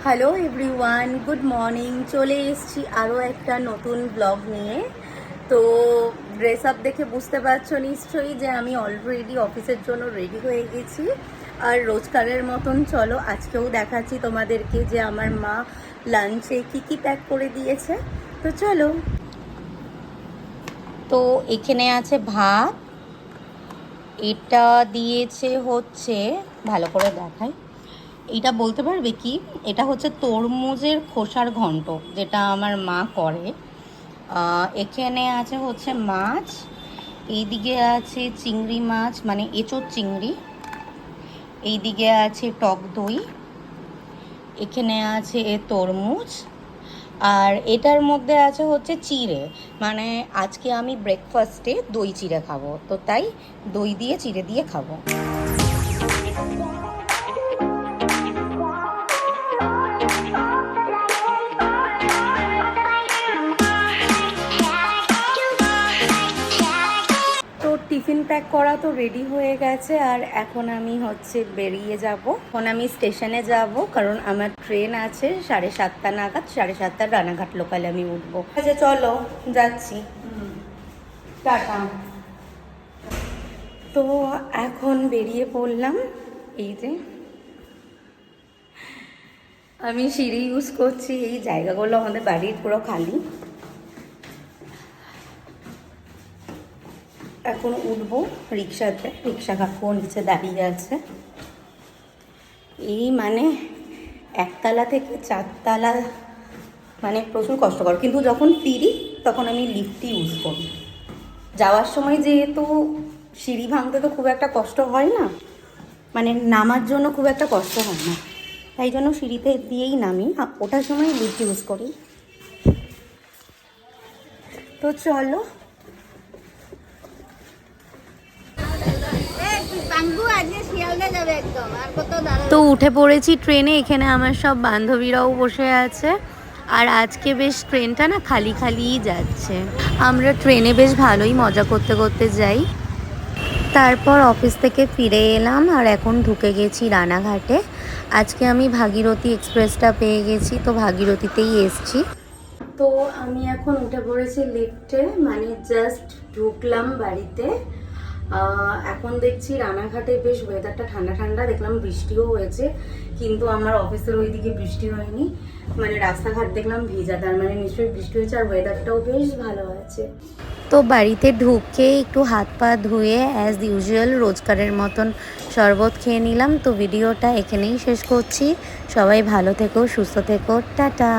Hello everyone, good morning. চলে এসেছি আরও একটা নতুন ব্লগ নিয়ে। তো ড্রেস আপ দেখে বুঝতে পারছো নিশ্চয়ই যে আমি অলরেডি অফিসের জন্য রেডি হয়ে গেছি। আর রোজকারের মতন চলো আজকেও দেখাচ্ছি তোমাদেরকে যে আমার মা লাঞ্চে কি প্যাক করে দিয়েছে। তো চলো। তো এখানে আছে ভাত, এটা দিয়েছে হচ্ছে, ভালো করে দেখাই, এটা বলতে পারবে কি, এটা হচ্ছে তরমুজের খোসার ঘন্ট, যেটা আমার মা করে। এখানে আছে হচ্ছে মাছ, এইদিকে আছে চিংড়ি মাছ মানে এঁচোড় চিংড়ি, এইদিকে আছে টক দই, এখানে আছে তরমুজ, আর এটার মধ্যে আছে হচ্ছে চিড়ে। মানে আজকে আমি ব্রেকফাস্টে দই চিড়ে খাবো, তো তাই দই দিয়ে চিড়ে দিয়ে খাবো। টিফিন প্যাক করা তো রেডি হয়ে গেছে, আর এখন আমি হচ্ছে বেরিয়ে যাব। এখন আমি স্টেশনে যাব, কারণ আমার ট্রেন আছে 7:30 নাগাদ। 7:30 রানাঘাট লোকালে আমি উঠবো। আচ্ছা চলো যাচ্ছি, টাটা। তো এখন বেরিয়ে পড়লাম। এই যে আমি সিঁড়ি ইউজ করছি, এই জায়গাগুলো আমাদের বাড়ির পুরো খালি। এখন উঠবো রিক্সাতে, রিক্সা কাকু নিচে দাঁড়িয়ে আছে। এই মানে 1তলা থেকে 4তলা মানে প্রচুর কষ্টকর, কিন্তু যখন ফিরি তখন আমি লিফটই ইউজ করি। যাওয়ার সময় যেহেতু সিঁড়ি ভাঙতে তো খুব একটা কষ্ট হয় না, মানে নামার জন্য খুব একটা কষ্ট হয় না, তাই জন্য সিঁড়িতে দিয়েই নামি, ওঠার সময় লিফট ইউজ করি। তো চলো। তো উঠে পড়েছি ট্রেনে। এখানে আমার সব বান্ধবীরাও বসে আছে, আর আজকে বেশ ট্রেনটা না খালি খালিই যাচ্ছে। আমরা ট্রেনে বেশ ভালোই মজা করতে করতে যাই। তারপর অফিস থেকে ফিরে এলাম, আর এখন ঢুকে গেছি রানাঘাটে। আজকে আমি ভাগীরথী এক্সপ্রেসটা পেয়ে গেছি, তো ভাগীরথীতেই এসছি। তো আমি এখন উঠে পড়েছি লিফটে, মানে জাস্ট ঢুকলাম বাড়িতে। এখন দেখছি রানাঘাটে বেশ ওয়েদারটা ঠান্ডা ঠান্ডা, দেখলাম বৃষ্টিও হয়েছে, কিন্তু আমার অফিসের ওইদিকে বৃষ্টি হয়নি। মানে রাস্তাঘাট দেখলাম ভিজা, তার মানে নিশ্চয়ই বৃষ্টি হয়েছে, আর ওয়েদারটাও বেশ ভালো আছে। তো বাড়িতে ঢুকে একটু হাত পা ধুয়ে অ্যাজ ইউজুয়াল রোজকারের মতন শরবত খেয়ে নিলাম। তো ভিডিওটা এখানেই শেষ করছি। সবাই ভালো থেকো, সুস্থ থেকো, টাটা।